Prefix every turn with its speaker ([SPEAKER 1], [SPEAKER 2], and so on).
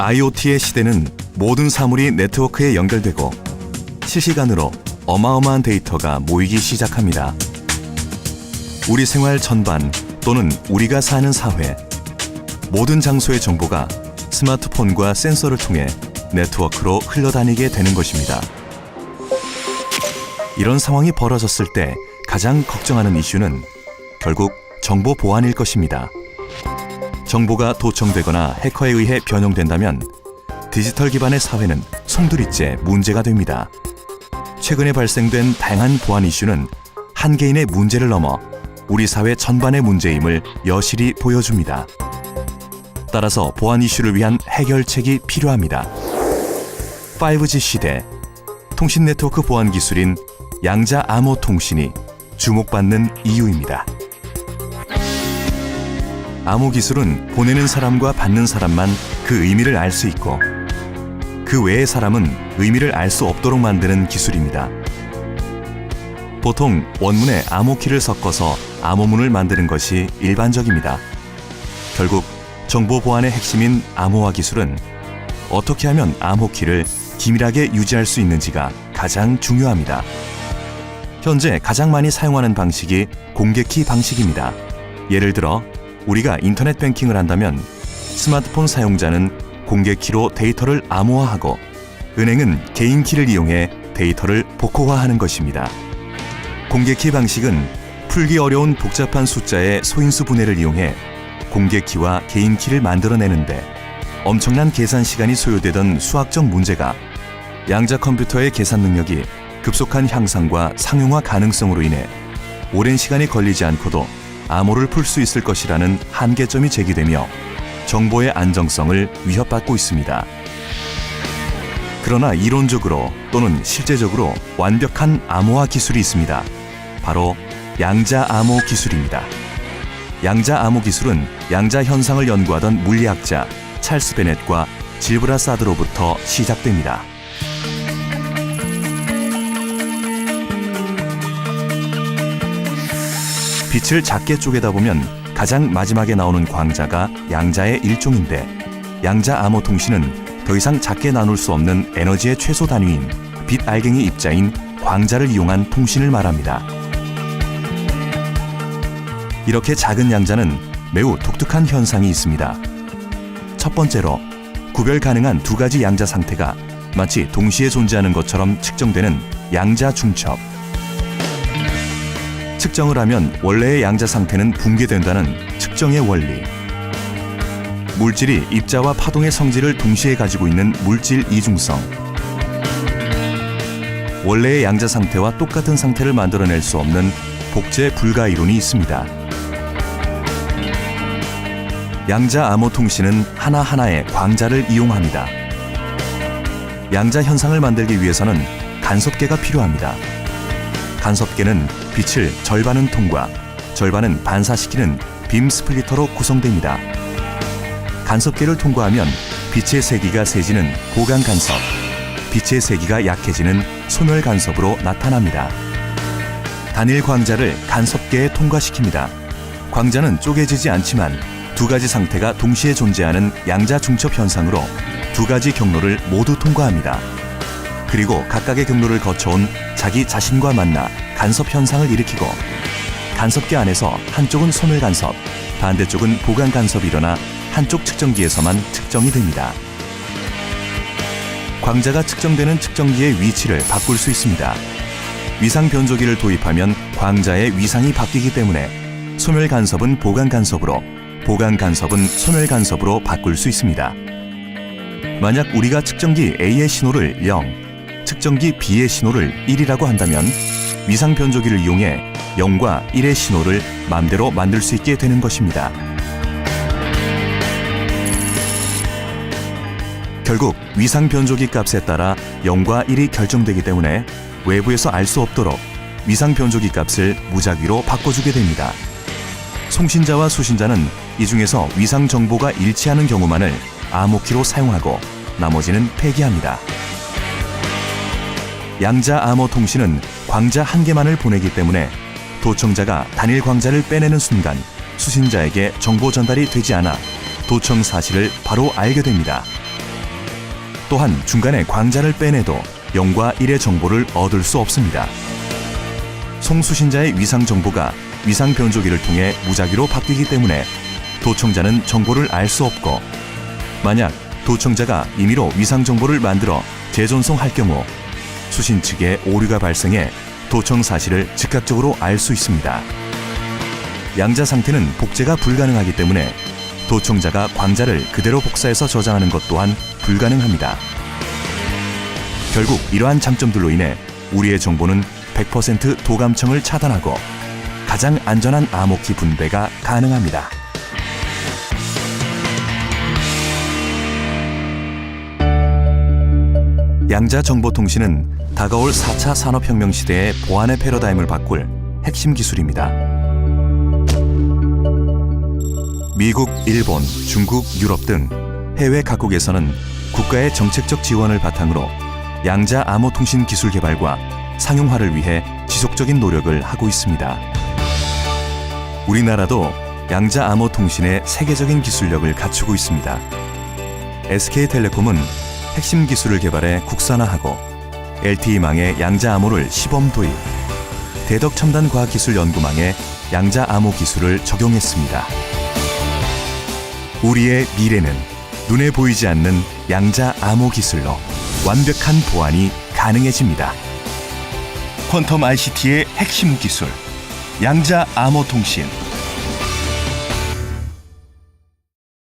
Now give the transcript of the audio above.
[SPEAKER 1] IoT의 시대는 모든 사물이 네트워크에 연결되고 실시간으로 어마어마한 데이터가 모이기 시작합니다. 우리 생활 전반 또는 우리가 사는 사회, 모든 장소의 정보가 스마트폰과 센서를 통해 네트워크로 흘러다니게 되는 것입니다. 이런 상황이 벌어졌을 때 가장 걱정하는 이슈는 결국 정보 보안일 것입니다. 정보가 도청되거나 해커에 의해 변형된다면 디지털 기반의 사회는 송두리째 문제가 됩니다. 최근에 발생된 다양한 보안 이슈는 한 개인의 문제를 넘어 우리 사회 전반의 문제임을 여실히 보여줍니다. 따라서 보안 이슈를 위한 해결책이 필요합니다. 5G 시대, 통신 네트워크 보안 기술인 양자 암호 통신이 주목받는 이유입니다. 암호 기술은 보내는 사람과 받는 사람만 그 의미를 알 수 있고 그 외의 사람은 의미를 알 수 없도록 만드는 기술입니다. 보통 원문에 암호키를 섞어서 암호문을 만드는 것이 일반적입니다. 결국 정보 보안의 핵심인 암호화 기술은 어떻게 하면 암호키를 기밀하게 유지할 수 있는지가 가장 중요합니다. 현재 가장 많이 사용하는 방식이 공개키 방식입니다. 예를 들어 우리가 인터넷 뱅킹을 한다면 스마트폰 사용자는 공개키로 데이터를 암호화하고 은행은 개인키를 이용해 데이터를 복호화하는 것입니다. 공개키 방식은 풀기 어려운 복잡한 숫자의 소인수 분해를 이용해 공개키와 개인키를 만들어내는데 엄청난 계산 시간이 소요되던 수학적 문제가 양자 컴퓨터의 계산 능력이 급속한 향상과 상용화 가능성으로 인해 오랜 시간이 걸리지 않고도 암호를 풀 수 있을 것이라는 한계점이 제기되며 정보의 안정성을 위협받고 있습니다. 그러나 이론적으로 또는 실제적으로 완벽한 암호화 기술이 있습니다. 바로 양자 암호 기술입니다. 양자 암호 기술은 양자 현상을 연구하던 물리학자 찰스 베넷과 질브라 사드로부터 시작됩니다. 빛을 작게 쪼개다 보면 가장 마지막에 나오는 광자가 양자의 일종인데 양자 암호 통신은 더 이상 작게 나눌 수 없는 에너지의 최소 단위인 빛 알갱이 입자인 광자를 이용한 통신을 말합니다. 이렇게 작은 양자는 매우 독특한 현상이 있습니다. 첫 번째로 구별 가능한 두 가지 양자 상태가 마치 동시에 존재하는 것처럼 측정되는 양자 중첩. 측정을 하면 원래의 양자 상태는 붕괴된다는 측정의 원리. 물질이 입자와 파동의 성질을 동시에 가지고 있는 물질 이중성. 원래의 양자 상태와 똑같은 상태를 만들어낼 수 없는 복제 불가 이론이 있습니다. 양자 암호 통신은 하나하나의 광자를 이용합니다. 양자 현상을 만들기 위해서는 간섭계가 필요합니다. 간섭계는 빛을 절반은 통과, 절반은 반사시키는 빔 스플리터로 구성됩니다. 간섭계를 통과하면 빛의 세기가 세지는 고간 간섭, 빛의 세기가 약해지는 소멸 간섭으로 나타납니다. 단일 광자를 간섭계에 통과시킵니다. 광자는 쪼개지지 않지만 두 가지 상태가 동시에 존재하는 양자 중첩 현상으로 두 가지 경로를 모두 통과합니다. 그리고 각각의 경로를 거쳐온 자기 자신과 만나 간섭 현상을 일으키고 간섭계 안에서 한쪽은 소멸 간섭, 반대쪽은 보강 간섭이 일어나 한쪽 측정기에서만 측정이 됩니다. 광자가 측정되는 측정기의 위치를 바꿀 수 있습니다. 위상 변조기를 도입하면 광자의 위상이 바뀌기 때문에 소멸 간섭은 보강 간섭으로, 보강 간섭은 소멸 간섭으로 바꿀 수 있습니다. 만약 우리가 측정기 A의 신호를 0, 측정기 B의 신호를 1이라고 한다면 위상 변조기를 이용해 0과 1의 신호를 맘대로 만들 수 있게 되는 것입니다. 결국 위상 변조기 값에 따라 0과 1이 결정되기 때문에 외부에서 알 수 없도록 위상 변조기 값을 무작위로 바꿔주게 됩니다. 송신자와 수신자는 이 중에서 위상 정보가 일치하는 경우만을 암호키로 사용하고 나머지는 폐기합니다. 양자 암호 통신은 광자 한 개만을 보내기 때문에 도청자가 단일 광자를 빼내는 순간 수신자에게 정보 전달이 되지 않아 도청 사실을 바로 알게 됩니다. 또한 중간에 광자를 빼내도 0과 1의 정보를 얻을 수 없습니다. 송수신자의 위상 정보가 위상 변조기를 통해 무작위로 바뀌기 때문에 도청자는 정보를 알 수 없고, 만약 도청자가 임의로 위상 정보를 만들어 재전송할 경우 수신 측에 오류가 발생해 도청 사실을 즉각적으로 알 수 있습니다. 양자 상태는 복제가 불가능하기 때문에 도청자가 광자를 그대로 복사해서 저장하는 것 또한 불가능합니다. 결국 이러한 장점들로 인해 우리의 정보는 100% 도감청을 차단하고 가장 안전한 암호키 분배가 가능합니다. 양자정보통신은 다가올 4차 산업혁명 시대의 보안의 패러다임을 바꿀 핵심 기술입니다. 미국, 일본, 중국, 유럽 등 해외 각국에서는 국가의 정책적 지원을 바탕으로 양자 암호통신 기술 개발과 상용화를 위해 지속적인 노력을 하고 있습니다. 우리나라도 양자 암호통신의 세계적인 기술력을 갖추고 있습니다. SK텔레콤은 핵심 기술을 개발해 국산화하고 LTE망의 양자 암호를 시범 도입, 대덕첨단과학기술연구망에 양자 암호 기술을 적용했습니다. 우리의 미래는 눈에 보이지 않는 양자 암호 기술로 완벽한 보안이 가능해집니다. 퀀텀 ICT의 핵심 기술, 양자 암호 통신.